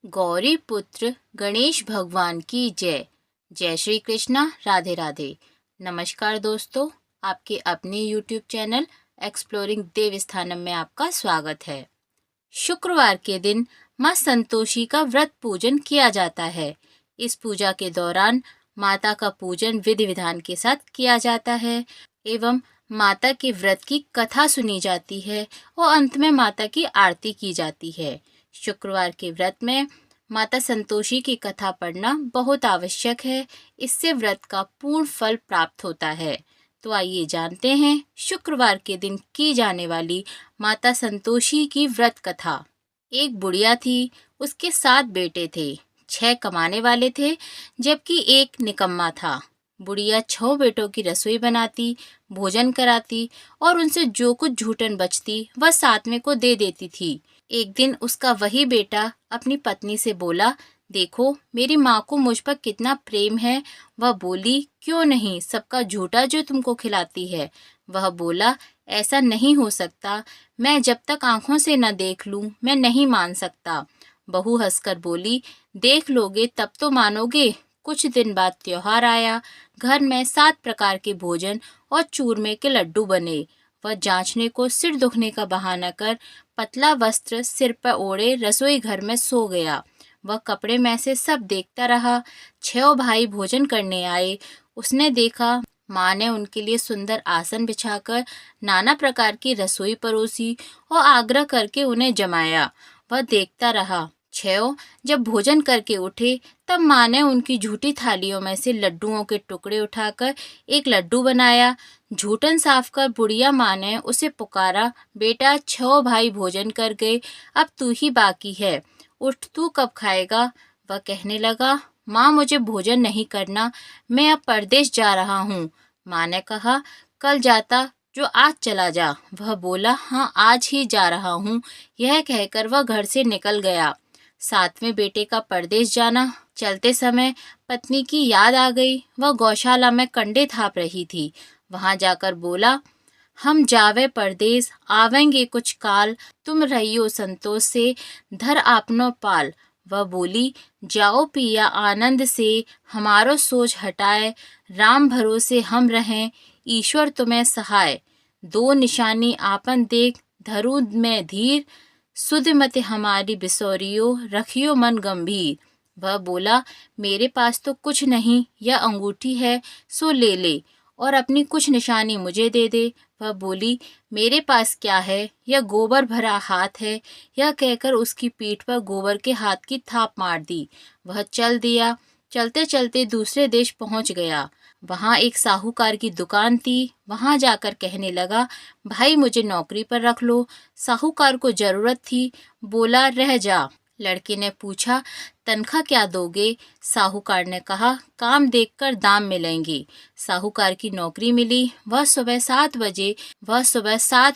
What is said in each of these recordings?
गौरी पुत्र गणेश भगवान की जय। जय श्री कृष्णा, राधे राधे। नमस्कार दोस्तों, आपके अपने YouTube चैनल एक्सप्लोरिंग देवस्थानम में आपका स्वागत है। शुक्रवार के दिन माँ संतोषी का व्रत पूजन किया जाता है। इस पूजा के दौरान माता का पूजन विधि विधान के साथ किया जाता है एवं माता के व्रत की कथा सुनी जाती है और अंत में माता की आरती की जाती है। शुक्रवार के व्रत में माता संतोषी की कथा पढ़ना बहुत आवश्यक है। इससे व्रत का पूर्ण फल प्राप्त होता है। तो आइए जानते हैं शुक्रवार के दिन की जाने वाली माता संतोषी की व्रत कथा। एक बुढ़िया थी, उसके 7 बेटे थे। 6 कमाने वाले थे जबकि एक निकम्मा था। बुढ़िया 6 बेटों की रसोई बनाती, भोजन कराती और उनसे जो कुछ झूठन बचती वह 7वें को दे देती थी। एक दिन उसका वही बेटा अपनी पत्नी से बोला, देखो मेरी माँ को मुझ पर कितना प्रेम है। वह बोली, क्यों नहीं, सबका झूठा जो तुमको खिलाती है। वह बोला, ऐसा नहीं हो सकता, मैं जब तक आंखों से न देख लूं मैं नहीं मान सकता। बहू हंसकर बोली, देख लोगे तब तो मानोगे। कुछ दिन बाद त्योहार आया। घर में 7 प्रकार के भोजन और चूरमे के लड्डू बने। वह जांचने को सिर दुखने का बहाना कर पतला वस्त्र सिर पर ओढ़े रसोई घर में सो गया। वह कपड़े में से सब देखता रहा। 6 भाई भोजन करने आए। उसने देखा माँ ने उनके लिए सुंदर आसन बिछाकर नाना प्रकार की रसोई परोसी और आग्रह करके उन्हें जमाया। वह देखता रहा। 6 जब भोजन करके उठे तब माँ ने उनकी झूठी थालियों में से लड्डुओं के टुकड़े उठाकर एक लड्डू बनाया। झूठन साफ कर बुढ़िया माँ ने उसे पुकारा, बेटा 6 भाई भोजन कर गए, अब तू ही बाकी है, उठ तू कब खाएगा। वह कहने लगा, माँ मुझे भोजन नहीं करना, मैं अब परदेश जा रहा हूँ। माँ ने कहा, कल जाता जो आज चला जा। वह बोला, हाँ आज ही जा रहा हूँ। यह कहकर वह घर से निकल गया। 7वें बेटे का परदेश जाना। चलते समय पत्नी की याद आ गई। वह गौशाला में कंडे थाप रही थी। वहां जाकर बोला, हम जावे परदेस आवेंगे कुछ काल, तुम रहियो संतोष से धर आपनो पाल। वह बोली, जाओ पिया आनंद से, हमारो सोच हटाए, राम भरोसे हम रहें, ईश्वर तुम्हें सहाय। 2 निशानी आपन देख, धरू में धीर, सुध मत हमारी बिसोरियो, रखियो मन गंभीर। वह बोला, मेरे पास तो कुछ नहीं, यह अंगूठी है सो ले ले और अपनी कुछ निशानी मुझे दे दे। वह बोली, मेरे पास क्या है, यह गोबर भरा हाथ है। यह कहकर उसकी पीठ पर गोबर के हाथ की थाप मार दी। वह चल दिया। चलते चलते दूसरे देश पहुंच गया। वहां एक साहूकार की दुकान थी। वहां जाकर कहने लगा, भाई मुझे नौकरी पर रख लो। साहूकार को जरूरत थी। बोला, रह जा। लड़के ने पूछा, तनख्वाह क्या दोगे। साहूकार ने कहा, काम देखकर दाम मिलेंगे। साहूकार की नौकरी मिली। वह सुबह 7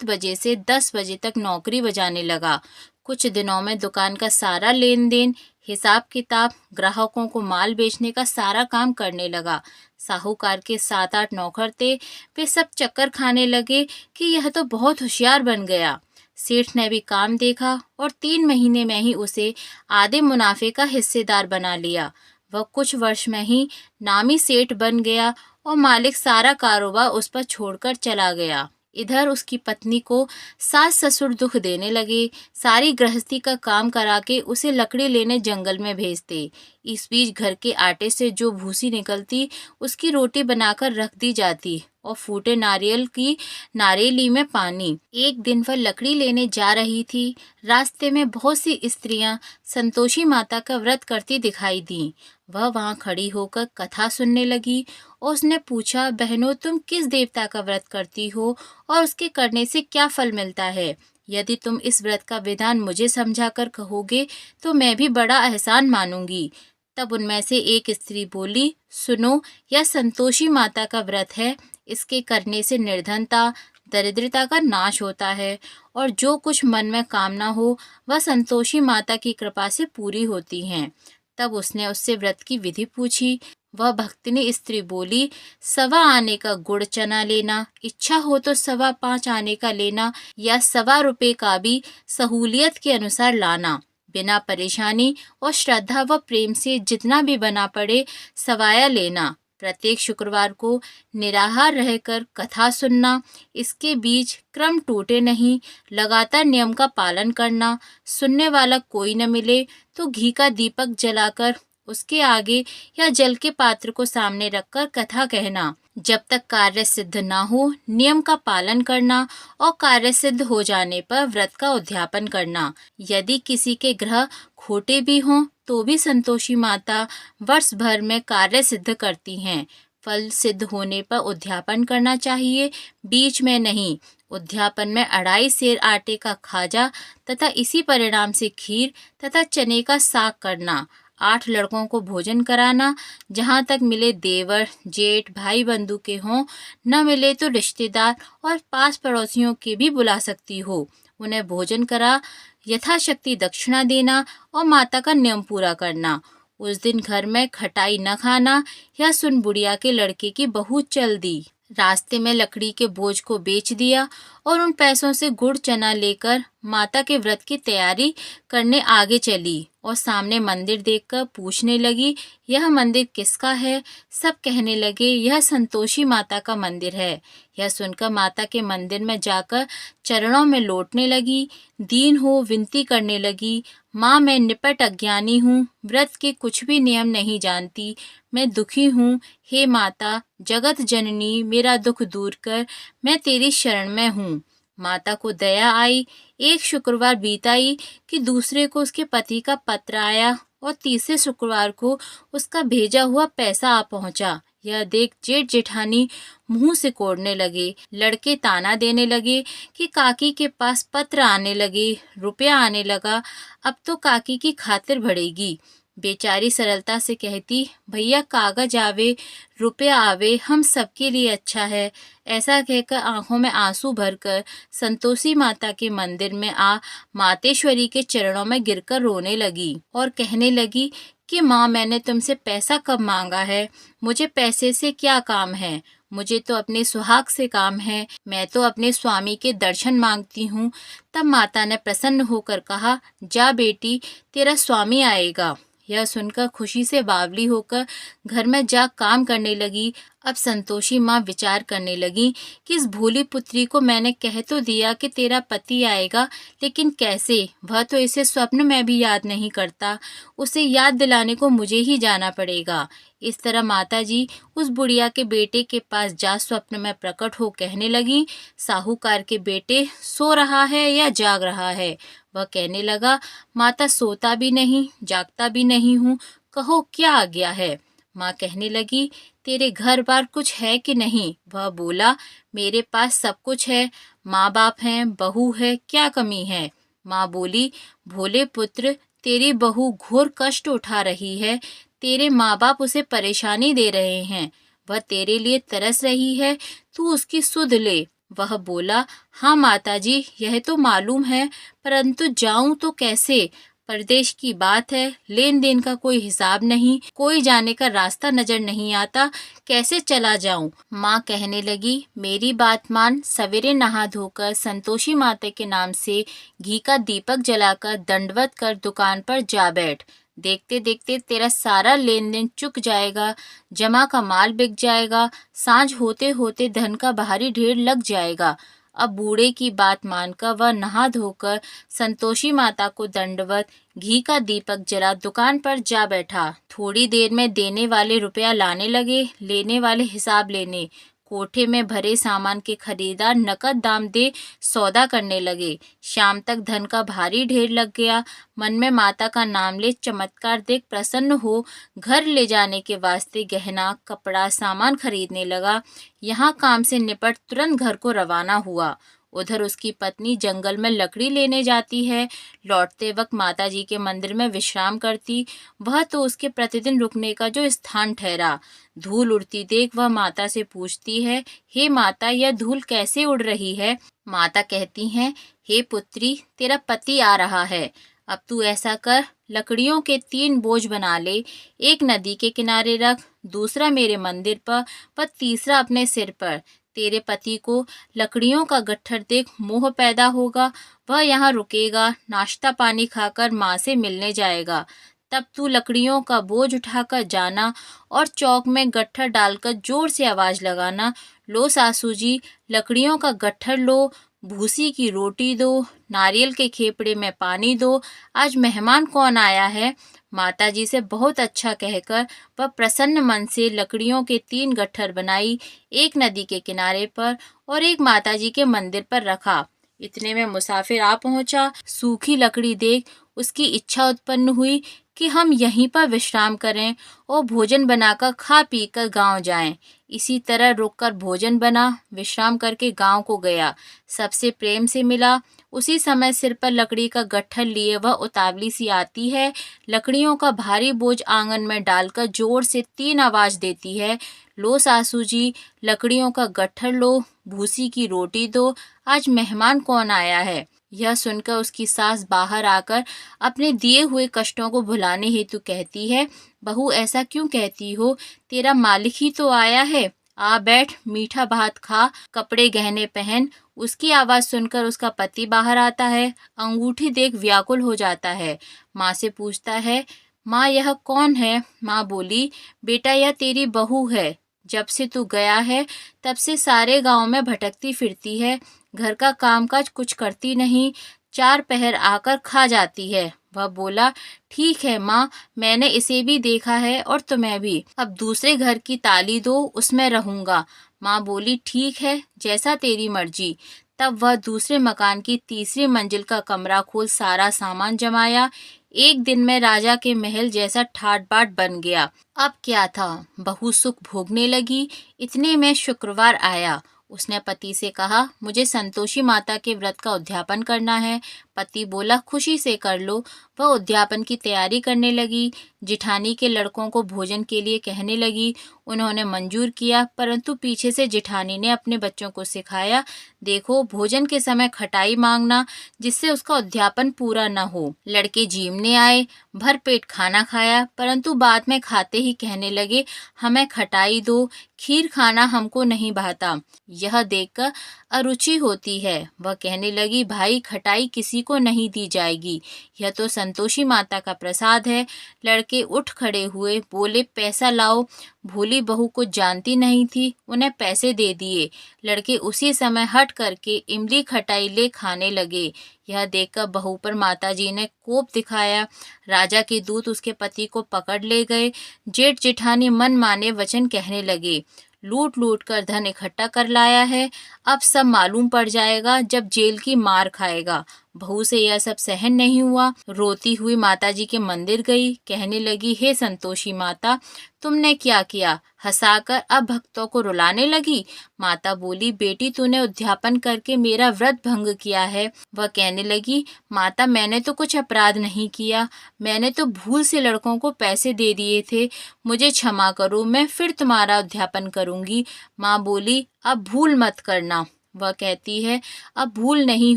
बजे से 10 बजे तक नौकरी बजाने लगा। कुछ दिनों में दुकान का सारा लेन देन, हिसाब किताब, ग्राहकों को माल बेचने का सारा काम करने लगा। साहूकार के 7-8 नौकर थे। वे सब चक्कर खाने लगे कि यह तो बहुत होशियार बन गया। सेठ ने भी काम देखा और 3 महीने में ही उसे आधे मुनाफे का हिस्सेदार बना लिया। वह कुछ वर्ष में ही नामी सेठ बन गया और मालिक सारा कारोबार उस पर छोड़कर चला गया। इधर उसकी पत्नी को सास ससुर दुख देने लगे। सारी गृहस्थी का काम करा के उसे लकड़ी लेने जंगल में भेजते। इस बीच घर के आटे से जो भूसी निकलती उसकी रोटी बनाकर रख दी जाती और फूटे नारियल की नारेली में पानी। एक दिन वह लकड़ी लेने जा रही थी। रास्ते में बहुत सी स्त्रियां संतोषी माता का व्रत करती दिखाई दी। वह वहां खड़ी होकर कथा सुनने लगी और उसने पूछा, बहनों तुम किस देवता का व्रत करती हो और उसके करने से क्या फल मिलता है। यदि तुम इस व्रत का विधान मुझे समझाकर कहोगे तो मैं भी बड़ा एहसान मानूंगी। तब उनमें से एक स्त्री बोली, सुनो, यह संतोषी माता का व्रत है। इसके करने से निर्धनता दरिद्रता का नाश होता है और जो कुछ मन में कामना हो वह संतोषी माता की कृपा से पूरी होती हैं। तब उसने उससे व्रत की विधि पूछी। वह भक्तिनी स्त्री बोली, 1.25 आने का गुड़ चना लेना, इच्छा हो तो 5.25 आने का लेना या 1.25 रुपए का भी सहूलियत के अनुसार लाना। बिना परेशानी और श्रद्धा व प्रेम से जितना भी बना पड़े सवाया लेना। प्रत्येक शुक्रवार को निराहार रहकर कथा सुनना, इसके बीच क्रम टूटे नहीं, लगातार नियम का पालन करना। सुनने वाला कोई न मिले तो घी का दीपक जलाकर उसके आगे या जल के पात्र को सामने रखकर कथा कहना। जब तक कार्य सिद्ध ना हो नियम का पालन करना और कार्य सिद्ध हो जाने पर व्रत का उद्यापन करना। यदि किसी के ग्रह खोटे भी हों तो भी संतोषी माता वर्ष भर में कार्य सिद्ध करती हैं। फल सिद्ध होने पर उद्यापन करना चाहिए, बीच में नहीं। उद्यापन में 2.5 सेर आटे का खाजा तथा इसी परिणाम से खीर तथा चने का साग करना। 8 लड़कों को भोजन कराना, जहाँ तक मिले देवर जेठ भाई बंधु के हों, न मिले तो रिश्तेदार और पास पड़ोसियों के भी बुला सकती हो। उन्हें भोजन करा यथाशक्ति दक्षिणा देना और माता का नियम पूरा करना। उस दिन घर में खटाई न खाना। यह सुन बुढ़िया के लड़के की बहू चल दी। रास्ते में लकड़ी के बोझ को बेच दिया और उन पैसों से गुड़ चना लेकर माता के व्रत की तैयारी करने आगे चली और सामने मंदिर देखकर पूछने लगी, यह मंदिर किसका है? सब कहने लगे, यह संतोषी माता का मंदिर है। यह सुनकर माता के मंदिर में जाकर चरणों में लौटने लगी, दीन हो विनती करने लगी, माँ मैं निपट अज्ञानी हूँ, व्रत के कुछ भी नियम नहीं जानती, मैं दुखी हूँ। हे माता जगत जननी मेरा दुख दूर कर, मैं तेरी शरण में हूँ। माता को दया आई। एक शुक्रवार बीताई कि दूसरे को उसके पति का पत्र आया और तीसरे शुक्रवार को उसका भेजा हुआ पैसा आ पहुंचा। यह देख जेठ जेठानी मुंह सिकोड़ने लगे। लड़के ताना देने लगे कि काकी के पास पत्र आने लगे, रुपया आने लगा, अब तो काकी की खातिर बढ़ेगी। बेचारी सरलता से कहती, भैया कागज आवे रुपया आवे हम सबके लिए अच्छा है। ऐसा कहकर आंखों में आंसू भरकर संतोषी माता के मंदिर में आ मातेश्वरी के चरणों में गिरकर रोने लगी और कहने लगी कि माँ मैंने तुमसे पैसा कब मांगा है? मुझे पैसे से क्या काम है? मुझे तो अपने सुहाग से काम है। मैं तो अपने स्वामी के दर्शन मांगती हूँ। तब माता ने प्रसन्न होकर कहा, जा बेटी तेरा स्वामी आएगा। यह सुनकर खुशी से बावली होकर घर में जा काम करने लगी। अब संतोषी माँ विचार करने लगी कि इस भोली पुत्री को मैंने कह तो दिया कि तेरा पति आएगा, लेकिन कैसे? वह तो इसे स्वप्न में भी याद नहीं करता। उसे याद दिलाने को मुझे ही जाना पड़ेगा। इस तरह माताजी उस बुढ़िया के बेटे के पास जा स्वप्न में प्रकट हो कहने लगी, साहूकार के बेटे सो रहा है या जाग रहा है? वह कहने लगा, माता सोता भी नहीं जागता भी नहीं हूँ, कहो क्या आ गया है? माँ कहने लगी, तेरे घर बार कुछ है कि नहीं? वह बोला, मेरे पास सब कुछ है, माँ बाप हैं, बहू है, क्या कमी है? माँ बोली, भोले पुत्र तेरी बहू घोर कष्ट उठा रही है, तेरे माँ बाप उसे परेशानी दे रहे हैं, वह तेरे लिए तरस रही है, तू उसकी सुध ले। वह बोला, हाँ माताजी यह तो मालूम है, परंतु जाऊं तो कैसे? परदेश की बात है, लेन देन का कोई हिसाब नहीं, कोई जाने का रास्ता नजर नहीं आता, कैसे चला जाऊं? माँ कहने लगी, मेरी बात मान, सवेरे नहा धोकर संतोषी माता के नाम से घी का दीपक जलाकर दंडवत कर दुकान पर जा बैठ। देखते देखते तेरा सारा लेन देन चुक जाएगा, जमा का माल बिक जाएगा, सांझ होते होते धन का भारी ढेर लग जाएगा। अब बूढ़े की बात मानकर वह नहा धोकर संतोषी माता को दंडवत घी का दीपक जला दुकान पर जा बैठा। थोड़ी देर में देने वाले रुपया लाने लगे, लेने वाले हिसाब लेने। कोठे में भरे सामान के खरीदार नकद दाम दे सौदा करने लगे। शाम तक धन का भारी ढेर लग गया। मन में माता का नाम ले चमत्कार देख प्रसन्न हो घर ले जाने के वास्ते गहना कपड़ा सामान खरीदने लगा। यहाँ काम से निपट तुरंत घर को रवाना हुआ। उधर उसकी पत्नी जंगल में लकड़ी लेने जाती है। लौटते वक्त माताजी के मंदिर में विश्राम करती। वह तो उसके प्रतिदिन रुकने का जो स्थान ठहरा। धूल उड़ती देख वह माता से पूछती है, हे माता यह धूल कैसे उड़ रही है? माता कहती हैं, हे पुत्री तेरा पति आ रहा है। अब तू ऐसा कर, लकड़ियों के 3 बोझ बना ले, एक नदी के किनारे रख, दूसरा मेरे मंदिर पर व तीसरा अपने सिर पर। तेरे पति को लकड़ियों का गट्ठर देख मोह पैदा होगा, वह यहाँ रुकेगा, नाश्ता पानी खाकर माँ से मिलने जाएगा। तब तू लकड़ियों का बोझ उठाकर जाना और चौक में गट्ठर डालकर जोर से आवाज लगाना, लो सासू जी, लकड़ियों का गट्ठर लो, भूसी की रोटी दो, नारियल के खेपड़े में पानी दो, आज मेहमान कौन आया है। माताजी से बहुत अच्छा कहकर वह प्रसन्न मन से लकड़ियों के 3 गट्ठर बनाई, एक नदी के किनारे पर और एक माताजी के मंदिर पर रखा। इतने में मुसाफिर आ पहुंचा। सूखी लकड़ी देख उसकी इच्छा उत्पन्न हुई कि हम यहीं पर विश्राम करें और भोजन बनाकर खा पी कर गाँव जाएं। इसी तरह रुककर भोजन बना, विश्राम करके गांव को गया, सबसे प्रेम से मिला। उसी समय सिर पर लकड़ी का गट्ठर लिए वह उतावली सी आती है, लकड़ियों का भारी बोझ आंगन में डालकर जोर से 3 आवाज देती है, लो सासू जी, लकड़ियों का गट्ठर लो, भूसी की रोटी दो, आज मेहमान कौन आया है। यह सुनकर उसकी सास बाहर आकर अपने दिए हुए कष्टों को भुलाने हेतु कहती है, बहू ऐसा क्यों कहती हो, तेरा मालिक ही तो आया है, आ बैठ, मीठा भात खा, कपड़े गहने पहन। उसकी आवाज सुनकर उसका पति बाहर आता है, अंगूठी देख व्याकुल हो जाता है। माँ से पूछता है, माँ यह कौन है। माँ बोली, बेटा यह तेरी बहू है, जब से तू गया है तब से सारे गांव में भटकती फिरती है, घर का कामकाज कुछ करती नहीं, 4 पहर आकर खा जाती है। वह बोला, ठीक है माँ, मैंने इसे भी देखा है और तुम्हें भी, अब दूसरे घर की ताली दो, उसमें रहूंगा। माँ बोली, ठीक है, जैसा तेरी मर्जी। तब वह दूसरे मकान की तीसरी मंजिल का कमरा खोल सारा सामान जमाया। एक दिन में राजा के महल जैसा ठाट बाट बन गया। अब क्या था, बहू सुख भोगने लगी। इतने में शुक्रवार आया। उसने पति से कहा, मुझे संतोषी माता के व्रत का उद्यापन करना है। पति बोला, खुशी से कर लो। वह उद्यापन की तैयारी करने लगी। जिठानी के लड़कों को भोजन के लिए कहने लगी। उन्होंने मंजूर किया, परंतु पीछे से जिठानी ने अपने बच्चों को सिखाया, देखो भोजन के समय खटाई मांगना, जिससे उसका उद्यापन पूरा न हो। लड़के जीमने आए, भर पेट खाना खाया, परंतु बाद में खाते ही कहने लगे, हमें खटाई दो, खीर खाना हमको नहीं भाता। यह देखकर अरुचि होती है। वह कहने लगी, भाई खटाई किसी को नहीं दी जाएगी, यह तो संतोषी माता का प्रसाद है। लड़के उठ खड़े हुए, बोले, पैसा लाओ। भोली बहू को जानती नहीं थी, उन्हें पैसे दे दिए। लड़के उसी समय हट करके इमली खटाई ले खाने लगे। यह देखकर बहू पर माताजी ने कोप दिखाया। राजा के दूत उसके पति को पकड़ ले गए। जेठ जेठानी मन माने वचन कहने लगे, लूट लूट कर धन इकट्ठा कर लाया है, अब सब मालूम पड़ जाएगा जब जेल की मार खाएगा। बहू से यह सब सहन नहीं हुआ। रोती हुई माताजी के मंदिर गई, कहने लगी, हे संतोषी माता, तुमने क्या किया, हंसाकर अब भक्तों को रुलाने लगी। माता बोली, बेटी तूने उद्यापन करके मेरा व्रत भंग किया है। वह कहने लगी, माता मैंने तो कुछ अपराध नहीं किया, मैंने तो भूल से लड़कों को पैसे दे दिए थे, मुझे क्षमा करो, मैं फिर तुम्हारा उद्यापन करूंगी। माँ बोली, अब भूल मत करना। वह कहती है, अब भूल नहीं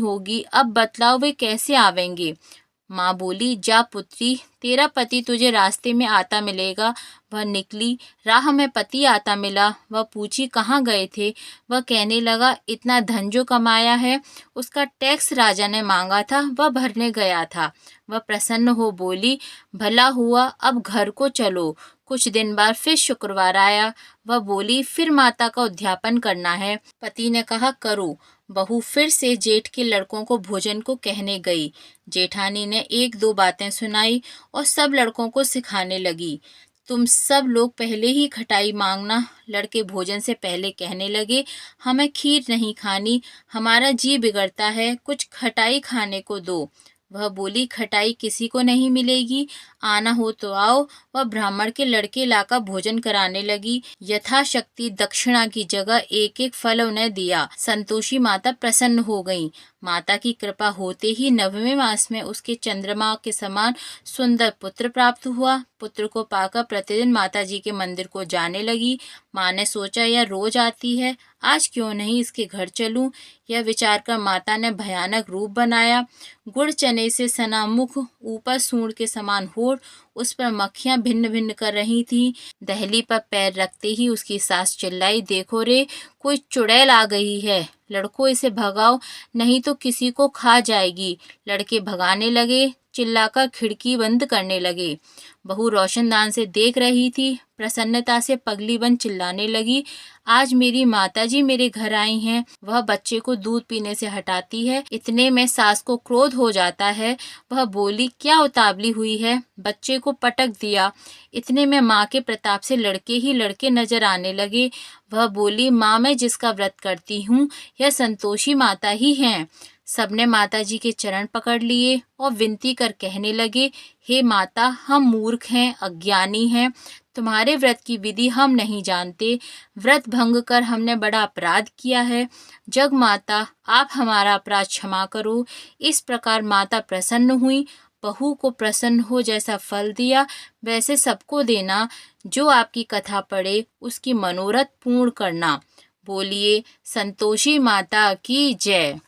होगी, अब बतलाओ वे कैसे आवेंगे। माँ बोली, जा पुत्री, तेरा पति तुझे रास्ते में आता मिलेगा। वह निकली, राह में पति आता मिला। वह पूछी, कहाँ गए थे। वह कहने लगा, इतना धन जो कमाया है उसका टैक्स राजा ने मांगा था, वह भरने गया था। वह प्रसन्न हो बोली, भला हुआ, अब घर को चलो। कुछ दिन बाद फिर शुक्रवार आया। वह बोली, फिर माता का उद्यापन करना है। पति ने कहा, करो। बहू फिर से जेठ के लड़कों को भोजन को कहने गई। जेठानी ने 1-2 बातें सुनाई और सब लड़कों को सिखाने लगी, तुम सब लोग पहले ही खटाई मांगना। लड़के भोजन से पहले कहने लगे, हमें खीर नहीं खानी, हमारा जी बिगड़ता है, कुछ खटाई खाने को दो। वह बोली, खटाई किसी को नहीं मिलेगी, आना हो तो आओ। वह ब्राह्मण के लड़के लाकर भोजन कराने लगी। यथाशक्ति दक्षिणा की जगह एक एक फल उन्हें दिया। संतोषी माता प्रसन्न हो गईं। माता की कृपा होते ही 9वें मास में उसके चंद्रमा के समान सुंदर पुत्र प्राप्त हुआ। पुत्र को पाकर प्रतिदिन माता जी के मंदिर को जाने लगी। माँ ने सोचा यह रोज आती है, आज क्यों नहीं इसके घर चलूं। यह विचार कर माता ने भयानक रूप बनाया। गुड़ चने से सना मुख, ऊपर सूंड के समान होठ, उस पर मक्खियां भिन्न भिन्न कर रही थीं। दहली पर पैर रखते ही उसकी सास चिल्लाई, देखो रे, कोई चुड़ैल आ गई है, लड़कों इसे भगाओ, नहीं तो किसी को खा जाएगी। लड़के भगाने लगे, चिल्लाकर खिड़की बंद करने लगे। बहू रोशनदान से देख रही थी, प्रसन्नता से पगली बन चिल्लाने लगी, आज मेरी माताजी मेरे घर आई हैं। वह बच्चे को दूध पीने से हटाती है। इतने में सास को क्रोध हो जाता है। वह बोली, क्या उतावली हुई है, बच्चे को पटक दिया। इतने में माँ के प्रताप से लड़के ही लड़के नजर आने लगे। वह बोली, माँ मैं जिसका व्रत करती हूँ यह संतोषी माता ही हैं। सबने माताजी के चरण पकड़ लिए और विनती कर कहने लगे, हे माता, हम मूर्ख हैं, अज्ञानी हैं, तुम्हारे व्रत की विधि हम नहीं जानते। व्रत भंग कर हमने बड़ा अपराध किया है। जग माता, आप हमारा अपराध क्षमा करो। इस प्रकार माता प्रसन्न हुई। बहू को प्रसन्न हो जैसा फल दिया वैसे सबको देना। जो आपकी कथा पढ़े उसकी मनोरथ पूर्ण करना। बोलिए संतोषी माता की जय।